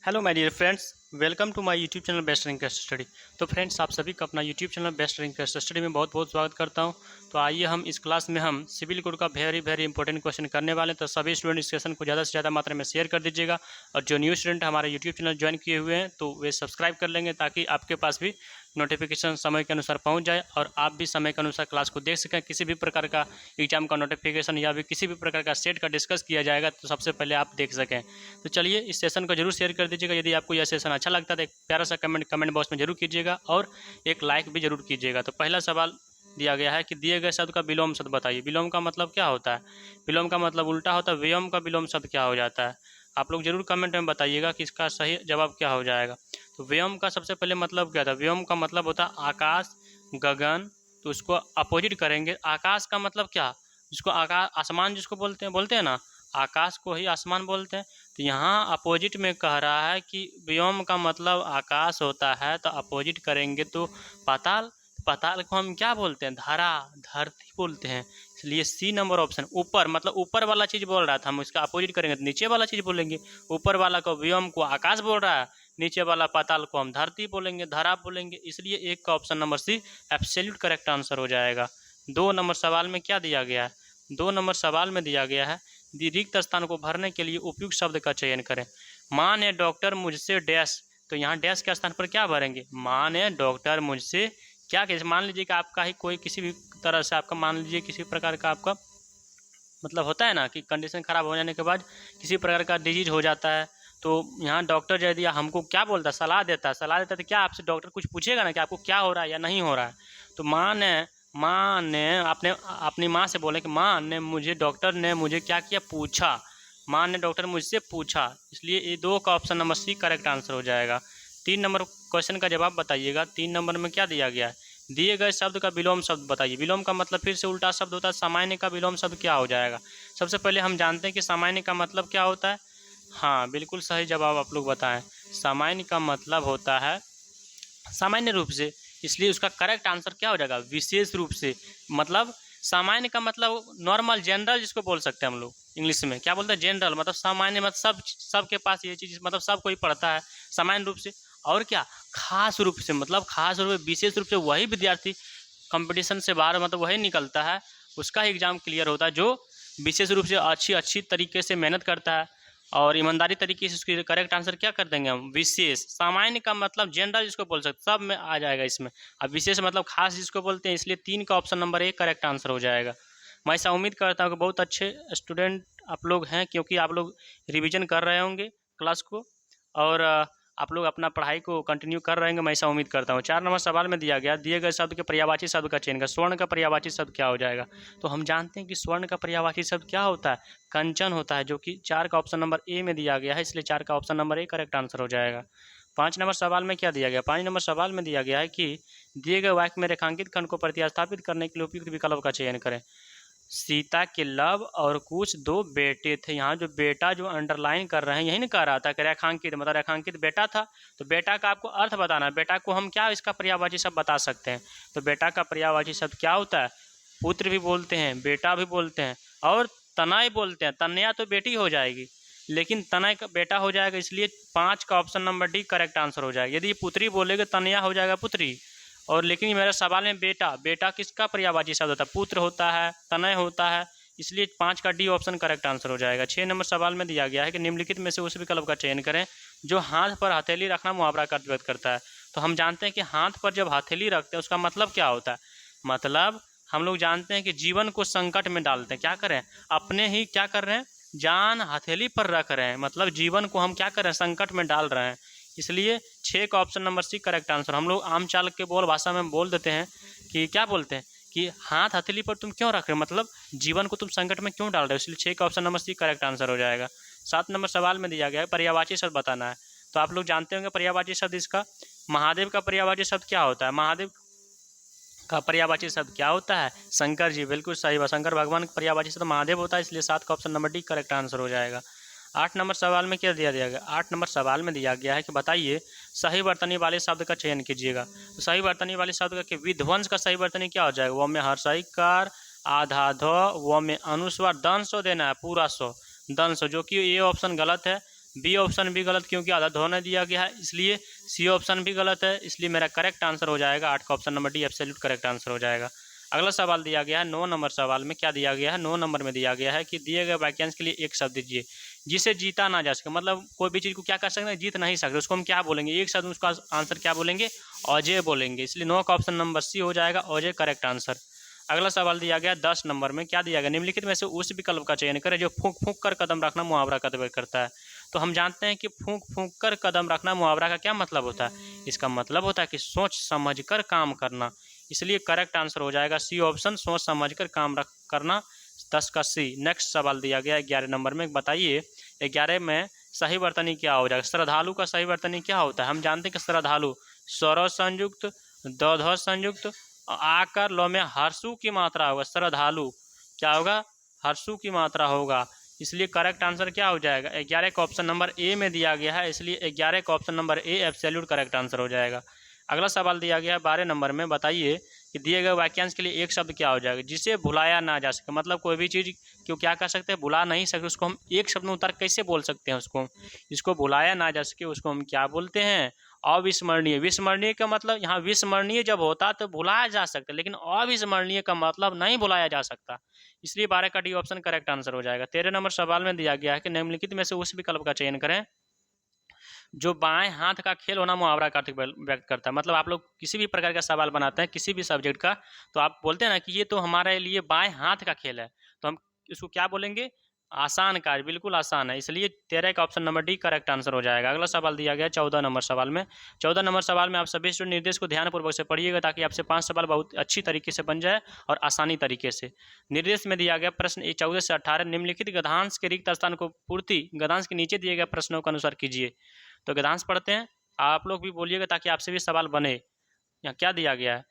Hello my dear friends, welcome to my YouTube channel best rank test study. तो friends, आप सभी का अपना YouTube channel best rank test study में बहुत बहुत स्वागत करता हूं। तो आइए हम इस क्लास में हम सिविल कोड का वेरी इंपॉर्टेंट क्वेश्चन करने वाले हैं। तो सभी स्टूडेंट इस सेशन को ज़्यादा से ज़्यादा मात्रा में शेयर कर दीजिएगा और जो न्यू स्टूडेंट हमारे यूट्यूब चैनल ज्वाइन किए हुए हैं तो वे सब्सक्राइब कर लेंगे ताकि आपके पास भी नोटिफिकेशन समय के अनुसार पहुंच जाए और आप भी समय के अनुसार क्लास को देख सकें। किसी भी प्रकार का एग्जाम का नोटिफिकेशन या भी किसी भी प्रकार का सेट का डिस्कस किया जाएगा तो सबसे पहले आप देख सकें। तो चलिए इस सेशन को जरूर शेयर कर दीजिएगा। यदि आपको यह सेशन अच्छा लगता है तो एक प्यारा सा कमेंट बॉक्स में जरूर कीजिएगा और एक लाइक भी जरूर कीजिएगा। तो पहला सवाल दिया गया है कि दिए गए शब्द का विलोम शब्द बताइए। विलोम का मतलब क्या होता है? विलोम का मतलब उल्टा होता है। व्योम का विलोम शब्द क्या हो जाता है? आप लोग जरूर कमेंट में बताइएगा कि इसका सही जवाब क्या हो जाएगा। तो व्योम का सबसे पहले मतलब क्या था? व्योम का मतलब होता है आकाश, गगन। तो उसको अपोजिट करेंगे। आकाश का मतलब क्या? जिसको आकाश, आसमान जिसको बोलते हैं ना, आकाश को ही आसमान बोलते हैं। तो यहाँ अपोजिट में कह रहा है कि व्योम का मतलब आकाश होता है, तो अपोजिट करेंगे तो पाताल। पाताल को हम क्या बोलते हैं? धरा, धरती बोलते हैं। इसलिए सी नंबर ऑप्शन। ऊपर मतलब ऊपर वाला चीज बोल रहा था, हम इसका अपोजिट करेंगे तो नीचे वाला चीज बोलेंगे। ऊपर वाला को व्योम को आकाश बोल रहा है, नीचे वाला पाताल को हम धरती बोलेंगे, धरा बोलेंगे। इसलिए एक का option number C absolute correct answer हो जाएगा। 2 नंबर सवाल में क्या दिया गया है? 2 नंबर सवाल में दिया गया है रिक्त स्थान को भरने के लिए उपयुक्त शब्द का चयन करें। माँ ने डॉक्टर मुझसे डैश। तो यहाँ डैश के स्थान पर क्या भरेंगे? माँ ने डॉक्टर मुझसे क्या कहे? मान लीजिए कि आपका ही कोई किसी भी तरह से आपका, मान लीजिए किसी प्रकार का आपका मतलब होता है ना कि कंडीशन खराब हो जाने के बाद किसी प्रकार का डिजीज हो जाता है। तो यहाँ डॉक्टर यदि हमको क्या बोलता है? सलाह देता है। तो क्या आपसे डॉक्टर कुछ पूछेगा ना कि आपको क्या हो रहा है या नहीं हो रहा है? तो माँ ने आपने अपनी माँ से बोले कि माँ ने मुझे, डॉक्टर ने मुझे क्या किया? पूछा। माँ ने डॉक्टर मुझसे पूछा। इसलिए ये 2 का option number C correct answer हो जाएगा। 3 नंबर क्वेश्चन का जवाब बताइएगा। 3 नंबर में क्या दिया गया है? दिए गए शब्द का विलोम शब्द बताइए। विलोम का मतलब फिर से उल्टा शब्द होता है। सामान्य का विलोम शब्द क्या हो जाएगा? सबसे पहले हम जानते हैं कि सामान्य का मतलब क्या होता है। हाँ, बिल्कुल सही जवाब आप लोग बताएं। सामान्य का मतलब होता है सामान्य रूप से। इसलिए उसका करेक्ट आंसर क्या हो जाएगा? विशेष रूप से। मतलब सामान्य का मतलब नॉर्मल, जनरल जिसको बोल सकते हैं हम लोग इंग्लिश में क्या बोलते हैं? जनरल। मतलब सामान्य मतलब सबके पास ये चीज़, मतलब सब कोई पढ़ता है सामान्य रूप से। और क्या? खास रूप से, मतलब खास रूप से, विशेष रूप से वही विद्यार्थी कंपटीशन से बाहर, मतलब वही निकलता है, उसका ही एग्जाम क्लियर होता है जो विशेष रूप से अच्छी तरीके से मेहनत करता है और ईमानदारी तरीके से। उसकी करेक्ट आंसर क्या कर देंगे हम? विशेष। सामान्य का मतलब जनरल जिसको बोल सकते, सब में आ जाएगा इसमें। अब विशेष मतलब खास जिसको बोलते हैं। इसलिए 3 का option number A correct answer हो जाएगा। मैं ऐसा उम्मीद करता हूँ कि बहुत अच्छे स्टूडेंट आप लोग हैं, क्योंकि आप लोग रिविजन कर रहे होंगे क्लास को और आप लोग अपना पढ़ाई को कंटिन्यू कर रहे हैं, मैं ऐसा उम्मीद करता हूँ। 4 नंबर सवाल में दिया गया दिए गए शब्द के पर्यायवाची शब्द का चयन कर। स्वर्ण का पर्यायवाची शब्द क्या हो जाएगा? तो हम जानते हैं कि स्वर्ण का पर्यायवाची शब्द क्या होता है? कंचन होता है, जो कि 4 का ऑप्शन नंबर ए में दिया गया है। इसलिए 4 का option number A correct answer हो जाएगा। 5 नंबर सवाल में क्या दिया गया? 5 नंबर सवाल में दिया गया है कि दिए गए वाक्य में रेखांकित खंड को प्रतिस्थापित करने के लिए उपयुक्त विकल्प का चयन करें। सीता के लव और कुछ 2 बेटे थे। यहाँ जो बेटा जो अंडरलाइन कर रहे हैं, यही नहीं कह रहा था कि रेखांकित मतलब रेखांकित बेटा था। तो बेटा का आपको अर्थ बताना है। बेटा को हम क्या इसका पर्यायवाची शब्द बता सकते हैं? तो बेटा का पर्यायवाची शब्द क्या होता है? पुत्र भी बोलते हैं, बेटा भी बोलते हैं और तनय बोलते हैं। तनया तो बेटी हो जाएगी, लेकिन तनय का बेटा हो जाएगा। इसलिए 5 का option number D correct answer हो जाएगा। यदि पुत्री बोलेगे तनया हो जाएगा पुत्री। और लेकिन मेरे सवाल में बेटा किसका पर्यायवाची शब्द होता है? पुत्र होता है, तनय होता है। इसलिए 5 का डी ऑप्शन करेक्ट आंसर हो जाएगा। 6 नंबर सवाल में दिया गया है कि निम्नलिखित में से उस विकल्प का चयन करें जो हाथ पर हथेली रखना मुहावरा का अर्थ व्यक्त करता है। तो हम जानते हैं कि हाथ पर जब हथेली रखते हैं उसका मतलब क्या होता है? मतलब हम लोग जानते हैं कि जीवन को संकट में डालते हैं। क्या करें? अपने ही क्या कर रहे हैं? जान हथेली पर रख रहे हैं। मतलब जीवन को हम क्या कर रहे हैं? संकट में डाल रहे हैं। इसलिए 6 का option number C correct answer. हम लोग आम चाल के बोल भाषा में बोल देते हैं कि क्या बोलते हैं कि हाथ हथेली पर तुम क्यों रख रहे हो, मतलब जीवन को तुम संकट में क्यों डाल रहे हो। इसलिए 6 का option number C correct answer हो जाएगा। 7 नंबर सवाल में दिया गया है पर्यायवाची शब्द बताना है। तो आप लोग जानते होंगे पर्यायवाची शब्द इसका। महादेव का पर्यायवाची शब्द क्या होता है? महादेव का पर्यायवाची शब्द क्या होता है? शंकर जी। बिल्कुल सही बात, शंकर भगवान का पर्यायवाची शब्द महादेव होता है। इसलिए 7 का option number D correct answer हो जाएगा। 8 नंबर सवाल में क्या दिया गया? 8 नंबर सवाल में दिया गया है कि बताइए सही वर्तनी वाले शब्द का चयन कीजिएगा। तो सही वर्तनी वाले शब्द का विध्वंस का सही वर्तनी क्या हो जाएगा? वो में हर्षईकार, आधा ध, वो में अनुस्वार, दंश देना है पूरा सो, दंश, जो कि ये ऑप्शन गलत है। बी ऑप्शन भी गलत क्योंकि आधा धोने दिया गया है, इसलिए सी ऑप्शन भी गलत है। इसलिए मेरा करेक्ट आंसर हो जाएगा 8 का option number D absolute correct answer हो जाएगा। अगला सवाल दिया गया है 9 नंबर सवाल में क्या दिया गया है, 9 नंबर में दिया गया है कि दिए गए वाक्यांश के लिए एक शब्द दीजिए जिसे जीता ना जा सके। मतलब कोई भी चीज़ को क्या कर सकते हैं, जीत नहीं सकते, उसको हम क्या बोलेंगे, एक शब्द उसका आंसर क्या बोलेंगे, अजय बोलेंगे। इसलिए 9 का ऑप्शन नंबर सी हो जाएगा, अजय करेक्ट आंसर। अगला सवाल दिया गया 10 नंबर में क्या दिया गया, निम्नलिखित में से उस विकल्प का चयन करें जो फूंक फूंक कर कदम रखना मुहावरा करता है। तो हम जानते हैं कि फूंक फूंक कर कदम रखना मुहावरा का क्या मतलब होता है, इसका मतलब होता है कि सोच समझ कर काम करना। इसलिए करेक्ट आंसर हो जाएगा सी ऑप्शन, सोच समझ कर काम करना, 10 का सी। नेक्स्ट सवाल दिया गया 11 नंबर में, बताइए 11 में सही वर्तनी क्या हो जाएगा। श्रद्धालु का सही वर्तनी क्या होता है, हम जानते हैं कि श्रद्धालु स्वरों संयुक्त, दौधो संयुक्त, आकर लो में हर्षु की मात्रा होगा। श्रद्धालु क्या होगा, हर्षु की मात्रा होगा। इसलिए करेक्ट आंसर क्या हो जाएगा, 11 का ऑप्शन नंबर ए में दिया गया है, इसलिए 11 का option number A absolute correct answer हो जाएगा। अगला सवाल दिया गया 12 नंबर में, बताइए कि दिए गए वाक्यांश के लिए एक शब्द क्या हो जाएगा जिसे भुलाया ना जा सके। मतलब कोई भी चीज़ क्यों क्या कर सकते हैं, भुला नहीं सकते, उसको हम एक शब्द में उतर कैसे बोल सकते हैं, उसको जिसको भुलाया ना जा सके उसको हम क्या बोलते हैं, अविस्मरणीय। विस्मरणीय का मतलब, यहाँ विस्मरणीय जब होता तो भुलाया जा सकता, लेकिन अविस्मरणीय का मतलब नहीं भुलाया जा सकता। इसलिए 12 का डी ऑप्शन करेक्ट आंसर हो जाएगा। 13 नंबर सवाल में दिया गया है कि निम्नलिखित में से उस विकल्प का चयन करें जो बाएं हाथ का खेल होना मुहावरा का अर्थ व्यक्त करता है। मतलब आप लोग किसी भी प्रकार का सवाल बनाते हैं किसी भी सब्जेक्ट का, तो आप बोलते हैं ना कि ये तो हमारे लिए बाएं हाथ का खेल है, तो हम इसको क्या बोलेंगे, आसान कार्य, बिल्कुल आसान है। इसलिए 13 का option number D correct answer हो जाएगा। अगला सवाल दिया गया 14 नंबर सवाल में। 14 नंबर सवाल में आप सभी स्टूडेंट निर्देश को ध्यानपूर्वक से पढ़िएगा ताकि आपसे 5 सवाल बहुत अच्छी तरीके से बन जाए और आसानी तरीके से। निर्देश में दिया गया प्रश्न 14 से 18, निम्नलिखित गद्यांश के रिक्त स्थान को पूर्ति गद्यांश के नीचे दिए गए प्रश्नों के अनुसार कीजिए। तो गद्यांश पढ़ते हैं, आप लोग भी बोलिएगा ताकि आपसे भी सवाल बने। यहाँ क्या दिया गया है,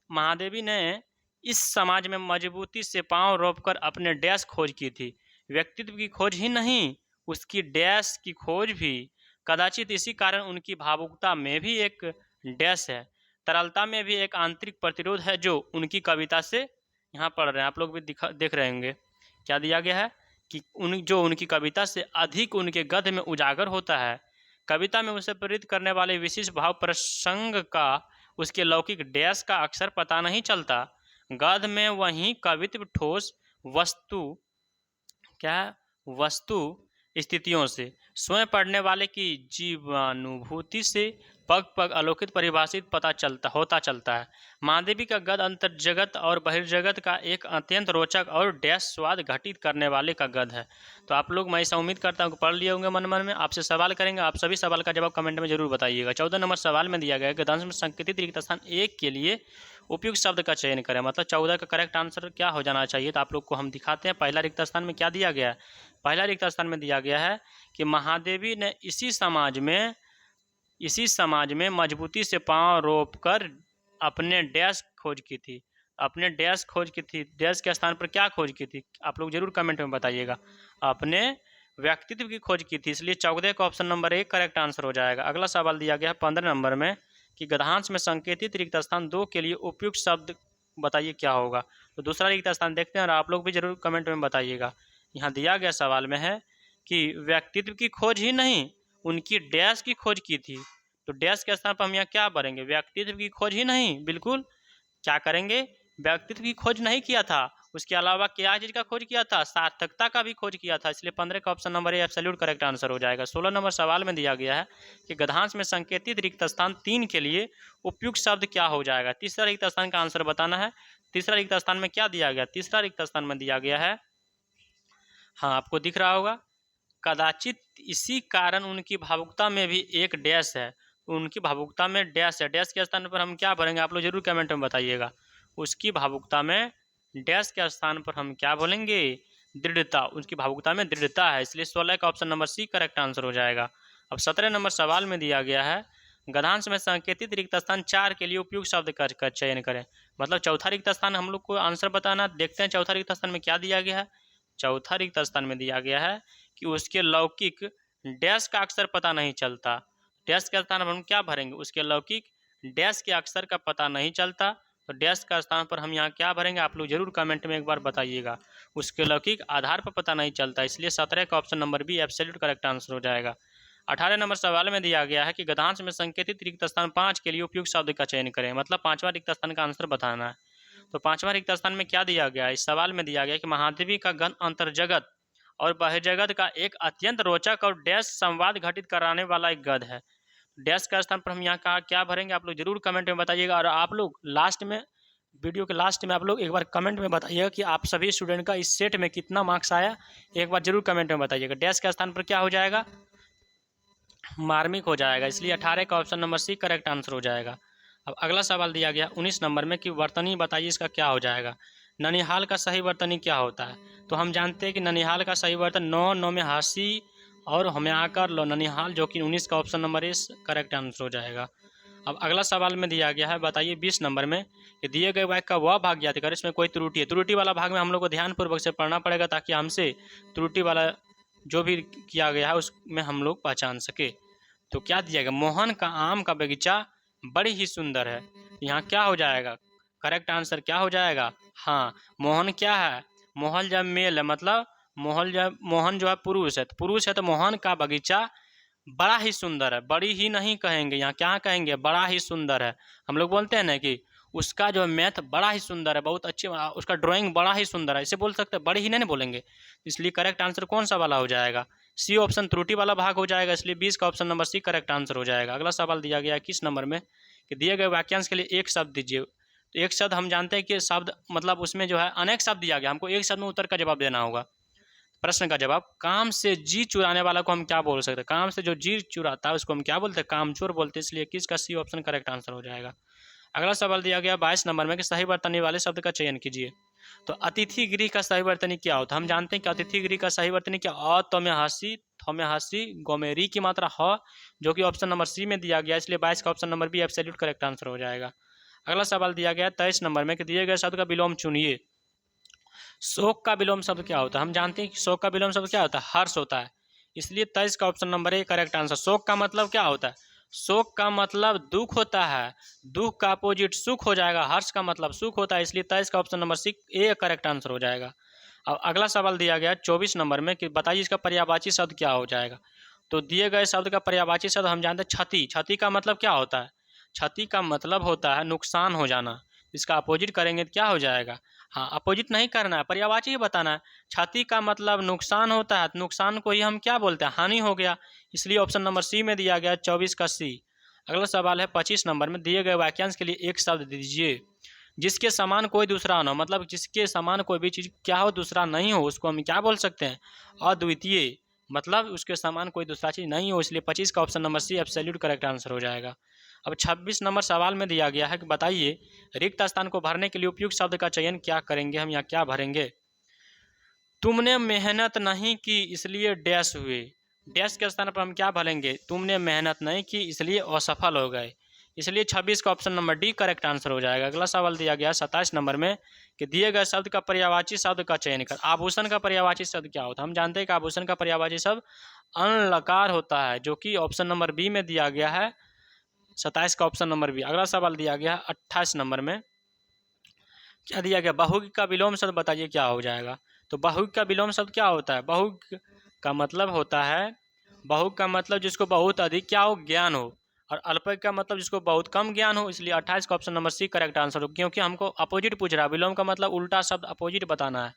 महादेवी ने इस समाज में मजबूती से पांव रोपकर अपने डैश खोज की थी। व्यक्तित्व की खोज ही नहीं, उसकी डैश की खोज भी। कदाचित इसी कारण उनकी भावुकता में भी एक डैश है, तरलता में भी एक आंतरिक प्रतिरोध है जो उनकी कविता से, यहाँ पढ़ रहे हैं आप लोग भी देख रहे होंगे क्या दिया गया है कि उनकी कविता से अधिक उनके गद्य में उजागर होता है। कविता में उसे प्रेरित करने वाले विशेष भाव प्रसंग का उसके लौकिक डैश का अक्सर पता नहीं चलता। गद्य में वहीं कवित्व ठोस वस्तु स्थितियों से, स्वयं पढ़ने वाले की जीवानुभूति से पग पग अलौकिक परिभाषित होता चलता है। महादेवी का गद्य अंतर जगत और बहिर्जगत का एक अत्यंत रोचक और डैश स्वाद घटित करने वाले का गद्य है। तो आप लोग, मैं ऐसा उम्मीद करता हूँ कि पढ़ लिए होंगे मन में। आपसे सवाल करेंगे, आप सभी सवाल का जवाब कमेंट में जरूर बताइएगा। 14 नंबर सवाल में दिया गया गद्यांश में संकेतित रिक्त स्थान 1 के लिए उपयुक्त शब्द का चयन करें। मतलब 14 का करेक्ट आंसर क्या हो जाना चाहिए, तो आप लोग को हम दिखाते हैं। पहला रिक्त स्थान में क्या दिया गया है, पहला रिक्त स्थान में दिया गया है कि महादेवी ने इसी समाज में मजबूती से पांव रोपकर अपने डैश खोज की थी। अपने डैश खोज की थी, डैश के स्थान पर क्या खोज की थी, आप लोग जरूर कमेंट में बताइएगा। अपने व्यक्तित्व की खोज की थी, इसलिए 14 का ऑप्शन नंबर 1 करेक्ट आंसर हो जाएगा। अगला सवाल दिया गया है 15 नंबर में कि गद्यांश में संकेतित रिक्त स्थान 2 के लिए उपयुक्त शब्द बताइए क्या होगा। तो दूसरा रिक्त स्थान देखते हैं और आप लोग भी जरूर कमेंट में बताइएगा। यहाँ दिया गया सवाल में है कि व्यक्तित्व की खोज ही नहीं, उनकी डैश की खोज की थी। तो डैश के स्थान पर हम यहाँ क्या भरेंगे, व्यक्तित्व की खोज ही नहीं, बिल्कुल क्या करेंगे, व्यक्तित्व की खोज नहीं किया था, उसके अलावा क्या चीज़ का खोज किया था, सार्थकता का भी खोज किया था। इसलिए 15 का option number A absolute correct answer हो जाएगा। 16 नंबर सवाल में दिया गया है कि गद्यांश में संकेतित रिक्त स्थान 3 के लिए उपयुक्त शब्द क्या हो जाएगा। तीसरा रिक्त स्थान का आंसर बताना है। तीसरा रिक्त स्थान में क्या दिया गया, तीसरा रिक्त स्थान में दिया गया है, हाँ आपको दिख रहा होगा, कदाचित इसी कारण उनकी भावुकता में भी एक डैश है। उनकी भावुकता में डैश है, डैश के स्थान पर हम क्या भरेंगे, आप लोग जरूर कमेंट में बताइएगा। उसकी भावुकता में डैश के स्थान पर हम क्या बोलेंगे, दृढ़ता, उसकी भावुकता में दृढ़ता है। इसलिए 16 का option number C correct answer हो जाएगा। अब 17 नंबर सवाल में दिया गया है गद्यांश में संकेतित रिक्त स्थान 4 के लिए उपयुक्त शब्द का चयन करें। मतलब चौथा रिक्त स्थान हम लोग को आंसर बताना। देखते हैं चौथा रिक्त स्थान में क्या दिया गया है। चौथा रिक्त स्थान में दिया गया है कि उसके लौकिक डैश का अक्षर पता नहीं चलता। डैश के स्थान पर हम क्या भरेंगे, उसके लौकिक डैश के अक्षर का पता नहीं चलता। तो डैश का स्थान पर हम यहाँ क्या भरेंगे, आप लोग जरूर कमेंट में एक बार बताइएगा। उसके लौकिक आधार पर पता नहीं चलता, इसलिए 17 का option number B absolute correct answer हो जाएगा। 18 नंबर सवाल में दिया गया है कि गद्यांश में संकेतित रिक्त स्थान 5 के लिए उपयुक्त शब्द का चयन करें, मतलब 5वां रिक्त स्थान का आंसर बताना है। तो 5वां रिक्त स्थान में क्या दिया गया है, इस सवाल में दिया गया है कि महादेवी का गण अंतर्जगत और बहिर्जगत का एक अत्यंत रोचक और डैश संवाद घटित कराने वाला एक गद्य है। डैश का स्थान पर हम यहाँ का क्या भरेंगे, आप लोग जरूर कमेंट में बताइएगा। और आप लोग लास्ट में, वीडियो के लास्ट में आप लोग एक बार कमेंट में बताइएगा कि आप सभी स्टूडेंट का इस सेट में कितना मार्क्स आया, एक बार जरूर कमेंट में बताइएगा। डैश का स्थान पर क्या हो जाएगा, मार्मिक हो जाएगा, इसलिए 18 का option number C correct answer हो जाएगा। अब अगला सवाल दिया गया 19 नंबर में कि वर्तनी बताइए इसका क्या हो जाएगा। ननिहाल का सही वर्तनी क्या होता है, तो हम जानते हैं कि ननिहाल का सही वर्तन नौ नौ में हासी और हमें आकर लो ननिहाल, जो कि 19 का ऑप्शन नंबर इस करेक्ट आंसर हो जाएगा। अब अगला सवाल में दिया गया है, बताइए 20 नंबर में कि दिए गए वाक्य का वह भाग ज्ञात कर, इसमें कोई त्रुटि है। त्रुटि वाला भाग में हम लोग को ध्यानपूर्वक से पढ़ना पड़ेगा ताकि हमसे त्रुटि वाला जो भी किया गया है उसमें हम लोग पहचान सके। तो क्या दिया गया, मोहन का आम का बगीचा बड़ी ही सुंदर है। यहाँ क्या हो जाएगा, करेक्ट आंसर क्या हो जाएगा, हाँ मोहन क्या है, मोहन जब मेल है, मतलब मोहन जो है पुरुष है, तो पुरुष है तो मोहन का बगीचा बड़ा ही सुंदर है। बड़ी ही नहीं कहेंगे, यहाँ क्या कहेंगे, बड़ा ही सुंदर है। हम लोग बोलते हैं ना कि उसका जो मैथ बड़ा ही सुंदर है, बहुत अच्छे, उसका ड्राइंग बड़ा ही सुंदर है, इसे बोल सकते हैं, बड़ी ही नहीं बोलेंगे। इसलिए करेक्ट आंसर कौन सा वाला हो जाएगा, सी ऑप्शन त्रुटि वाला भाग हो जाएगा, इसलिए 20 का option number C correct answer हो जाएगा। अगला सवाल दिया गया 21 नंबर में कि दिए गए वाक्यांश के लिए एक शब्द दीजिए। तो एक शब्द हम जानते हैं कि शब्द मतलब उसमें जो है अनेक शब्द दिया गया, हमको एक शब्द में उत्तर का जवाब देना होगा। प्रश्न का जवाब, काम से जी चुराने वाला को हम क्या बोल सकते हैं, काम से जो जी चुराता है उसको हम क्या बोलते हैं, कामचोर बोलते हैं, इसलिए 21 का सी ऑप्शन करेक्ट आंसर हो जाएगा। अगला सवाल दिया गया 22 नंबर में कि सही वर्तनी वाले शब्द का चयन कीजिए। तो अतिथि गृह का सही वर्तनी क्या होता है, हम जानते हैं कि अतिथि गृह का सही वर्तनी क्या, तो में हंसी गोमेरी की मात्रा ह, जो कि ऑप्शन नंबर सी में दिया गया, इसलिए 22 का option number B absolute correct answer हो जाएगा। अगला सवाल दिया गया 23 नंबर में कि दिए गए शब्द का विलोम चुनिए। शोक का विलोम शब्द क्या होता है, हम जानते हैं कि शोक का विलोम शब्द क्या होता है, हर्ष होता है, इसलिए 23 का option number A correct answer. शोक का मतलब क्या होता है, शोक का मतलब दुख होता है, दुख का अपोजिट सुख हो जाएगा, हर्ष का मतलब सुख होता है, इसलिए 23 का option number C A correct answer हो जाएगा। अब अगला सवाल दिया गया 24 नंबर में कि बताइए इसका पर्यायवाची शब्द क्या हो जाएगा। तो दिए गए शब्द का पर्यायवाची शब्द हम जानते हैं क्षति। क्षति का मतलब क्या होता है, क्षति का मतलब होता है नुकसान हो जाना, इसका अपोजिट करेंगे तो क्या हो जाएगा, हाँ अपोजिट नहीं करना है, पर्यायवाची ही बताना है। क्षति का मतलब नुकसान होता है, तो नुकसान को ही हम क्या बोलते हैं, हानि हो गया, इसलिए ऑप्शन नंबर सी में दिया गया 24 का सी। अगला सवाल है 25 नंबर में दिए गए वाक्यांश के लिए एक शब्द दीजिए। जिसके समान कोई दूसरा न हो, मतलब जिसके समान कोई भी चीज़ क्या हो दूसरा नहीं हो, उसको हम क्या बोल सकते हैं, अद्वितीय, मतलब उसके समान कोई दूसरा चीज़ नहीं हो, इसलिए 25 का option number C absolute correct answer हो जाएगा। अब 26 नंबर सवाल में दिया गया है कि बताइए रिक्त स्थान को भरने के लिए उपयुक्त शब्द का चयन क्या करेंगे, हम यहाँ क्या भरेंगे। तुमने मेहनत नहीं की इसलिए डैश हुए, डैश के स्थान पर हम क्या भरेंगे, तुमने मेहनत नहीं की इसलिए असफल हो गए, इसलिए 26 का option number D correct answer हो जाएगा। अगला सवाल दिया गया 27 नंबर में कि दिए गए शब्द का पर्यायवाची शब्द का चयन कर। आभूषण का पर्यायवाची शब्द क्या होता है, हम जानते हैं कि आभूषण का पर्यायवाची शब्द अनलकार होता है, जो कि ऑप्शन नंबर बी में दिया गया है, 27 का ऑप्शन नंबर बी। अगला सवाल दिया गया 28 नंबर में क्या दिया गया, बहु का विलोम शब्द बताइए क्या हो जाएगा। तो बहु का विलोम शब्द क्या होता है, बहु का मतलब होता है, बहु का मतलब जिसको बहुत अधिक क्या हो ज्ञान हो, और अल्प का मतलब जिसको बहुत कम ज्ञान हो, इसलिए 28 का option number C correct answer हो, क्योंकि हमको अपोजिट पूछ रहा है, विलोम का मतलब उल्टा शब्द अपोजिट बताना है।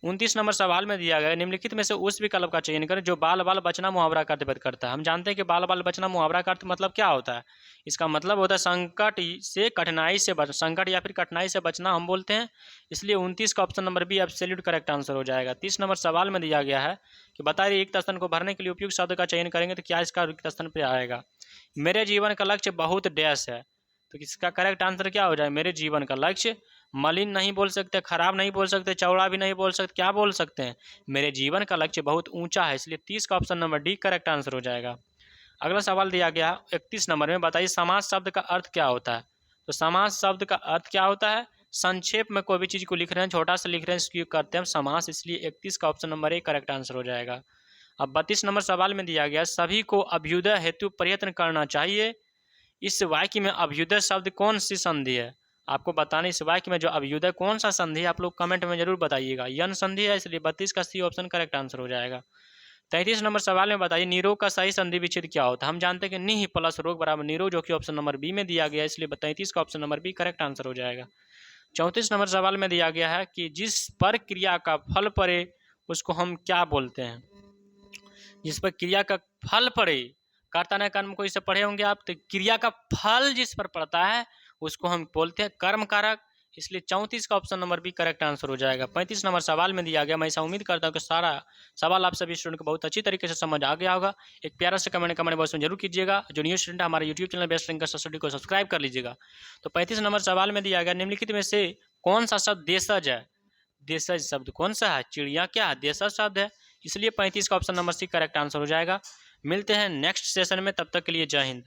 29 नंबर सवाल में दिया गया निम्नलिखित में से उस विकल्प का चयन करें जो बाल बाल बचना मुहावरा का अर्थ करता है। हम जानते हैं कि बाल बाल बचना मुहावरा का अर्थ मतलब क्या होता है, इसका मतलब होता है संकट से कठिनाई से बच, संकट या फिर कठिनाई से बचना हम बोलते हैं, इसलिए 29 का option number B absolute correct answer हो जाएगा। 30 नंबर सवाल में दिया गया है कि बताइए रिक्त स्थान को भरने के लिए उपयुक्त शब्द का चयन करेंगे तो क्या इसका रिक्त स्थान पर आएगा। मेरे जीवन का लक्ष्य बहुत डैश है, तो इसका करेक्ट आंसर क्या हो जाए, मेरे जीवन का लक्ष्य मलिन नहीं बोल सकते, खराब नहीं बोल सकते, चौड़ा भी नहीं बोल सकते, क्या बोल सकते हैं, मेरे जीवन का लक्ष्य बहुत ऊंचा है, इसलिए 30 का option number D correct answer हो जाएगा। अगला सवाल दिया गया 31 नंबर में बताइए समास शब्द का अर्थ क्या होता है। तो समास शब्द का अर्थ क्या होता है, संक्षेप में कोई भी चीज़ को लिख रहे हैं, छोटा सा लिख रहे हैं, इसको करते हैं हम समास, इसलिए 31 का option number A correct answer हो जाएगा। अब 32 नंबर सवाल में दिया गया सभी को अभ्युदय हेतु प्रयत्न करना चाहिए, इस वाक्य में अभ्युदय शब्द कौन सी संधि है। आपको बताने सिवाय कि मैं जो अभ्युदय कौन सा संधि है, आप लोग कमेंट में जरूर बताइएगा। यन संधि है, इसलिए 32 का सी ऑप्शन करेक्ट आंसर हो जाएगा। 33 नंबर सवाल में बताइए निरोग का सही संधि विच्छेद क्या होता है। हम जानते हैं कि निह प्लस रोग बराबर निरोग, जो कि ऑप्शन नंबर बी में दिया गया है, इसलिए 33 का option number B correct answer हो जाएगा। 34 नंबर सवाल में दिया गया है कि जिस पर क्रिया का फल पड़े उसको हम क्या बोलते हैं। जिस पर क्रिया का फल पड़े, कर्ता न कर्म को इसे पढ़े होंगे आप, तो क्रिया का फल जिस पर पड़ता है उसको हम बोलते हैं कर्म कारक, इसलिए 34 का option number B correct answer हो जाएगा। 35 नंबर सवाल में दिया गया, मैं ऐसा उम्मीद करता हूँ कि सारा सवाल आप सभी स्टूडेंट को बहुत अच्छी तरीके से समझ आ गया होगा। एक प्यारा से कमेंट बॉक्स में जरूर कीजिएगा। जो न्यू स्टूडेंट है हमारे YouTube channel best ranker study को सब्सक्राइब कर लीजिएगा। तो 35 नंबर सवाल में दिया गया, निम्नलिखित में से कौन सा शब्द देशज है। देशज शब्द कौन सा है, चिड़िया क्या है, देशज शब्द है, इसलिए 35 का option number C correct answer हो जाएगा। मिलते हैं नेक्स्ट सेशन में, तब तक के लिए जय हिंद।